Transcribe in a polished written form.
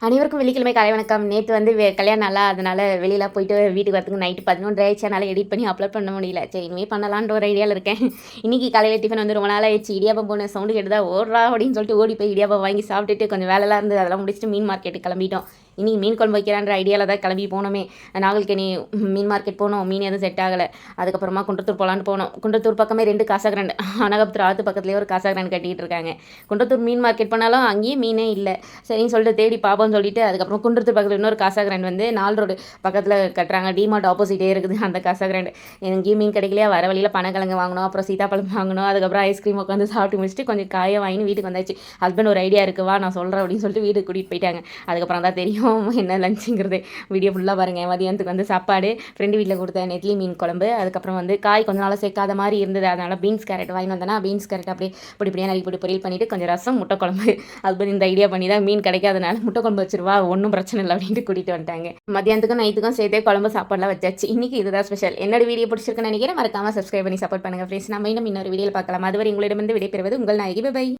அனைவருக்கும் வெள்ளிக்கிழமை காலை வணக்கம். நேற்று வந்து கல்யாண நாளா, அதனால வெளியில போயிட்டு வீட்டுக்கு வரதுக்கு நைட்டு 11 ஆயிடுச்சு. அதனால எடிட் பண்ணி அப்லோட் பண்ண முடியல. சரி இனிமே பண்ணலான்ற ஒரு ஐடியாவில் இருக்கேன். இன்னைக்கு காலையில் டிஃபன் வந்து ரொம்ப நாள் ஆயிடுச்சு. இடியாப்பம் போன சவுண்டு கேட்டுதா ஓடுறா அப்படின்னு சொல்லிட்டு ஓடி போய் இடியாப்பம் வாங்கி சாப்பிட்டுட்டு கொஞ்சம் வேலைலாம் இருந்தது. அதெல்லாம் முடிச்சுட்டு மீன் மார்க்கெட்டுக்கு கிளம்பிட்டோம். இன்றைக்கி மீன் குழம்பு வைக்கிறான்ற ஐடியாவில் தான் கிளம்பி போனோமே. நாகல்கனி மீன் மார்க்கெட் போனோம். மீன் எதுவும் செட் ஆகலை. அதுக்கப்புறமா குன்றத்தூர் போகலான்னு போனோம். குன்றத்தூர் பக்கமே 2 காசா கிராண்ட், அனகாபுத்தூர் ஆற்று பக்கத்துலேயே ஒரு காசா கிராண்ட் கட்டிகிட்டு இருக்காங்க. குன்றத்தூர் மீன் மார்க்கெட் போனாலும் அங்கேயும் மீனே இல்லை. சரின்னு சொல்லிட்டு தேடி பார்ப்போம்னு சொல்லிட்டு அதுக்கப்புறம் குன்றத்தூர் பக்கத்தில் இன்னொரு காசா கிராண்ட் வந்து 4 ரோடு பக்கத்தில் கட்டுறாங்க. டிமார்ட் ஆப்போசிட்டே இருக்குது அந்த காசா கிராண்ட். எங்கேயும் மீன் கிடைக்கலையா, வர வழியில் பனக்கிழங்கு வாங்கணும், அப்புறம் சீதாப்பழம் வாங்கணும், அதுக்கப்புறம் ஐஸ்கிரீம் உட்காந்து சாப்பிட்டு முடிச்சுட்டு கொஞ்சம் காயை வாங்கி வீட்டுக்கு வந்தாச்சு. ஹஸ்பண்ட் ஒரு ஐடியா இருக்குவா நான் சொல்கிறேன் அப்படின்னு சொல்லிட்டு வீட்டுக்கு கூட்டிகிட்டு போயிட்டாங்க. அதுக்கப்புறம் தான் தெரியும் என்ன லஞ்சுங்கிறது. வீடியோ ஃபுல்லாக பாருங்கள். மதியானத்துக்கு வந்து சாப்பாடு ஃப்ரெண்டு வீட்டில் கொடுத்த நெத்திலி மீன் குழம்பு. அதுக்கப்புறம் வந்து காய் கொஞ்சம் நாளாக சேர்க்காத மாதிரி இருந்தது. அதனால் பீன்ஸ் கேரட் வாங்கிட்டு வந்தேன்னா பீன்ஸ் கேரட் அப்படியே இப்படியே நறுக்கி போட்டு பொரியல் பண்ணிவிட்டு கொஞ்சம் ரசம் முட்டை குழம்பு. ஹஸ்பண்ட் இந்த ஐடியா பண்ணி தான் மீன் கிடைக்காதனால முட்டை குழம்பு வச்சிருவா, ஒன்றும் பிரச்சனை இல்லை அப்படின்ட்டு கூட்டிகிட்டு வந்துட்டாங்க. மத்தியானத்துக்கும் நைட்டுக்கும் சேர்த்தே குழம்பு சாப்பாடுலாம் வச்சாச்சு. இன்றைக்கி இதுதான் ஸ்பெஷல். என்னோட வீடியோ பிடிச்சிருக்குன்னு நினைக்கிறேன். மறக்காமல் சப்ஸ்கிரைப் பண்ணி சப்போர்ட் பண்ணுங்கள் ஃப்ரெண்ட்ஸ். நம்ம இன்னும் இன்னொரு வீடியோவில் பார்க்கலாம். அதுவரை உங்களிடமிருந்து விடைபெறுவது உங்கள் நாயகி. பை.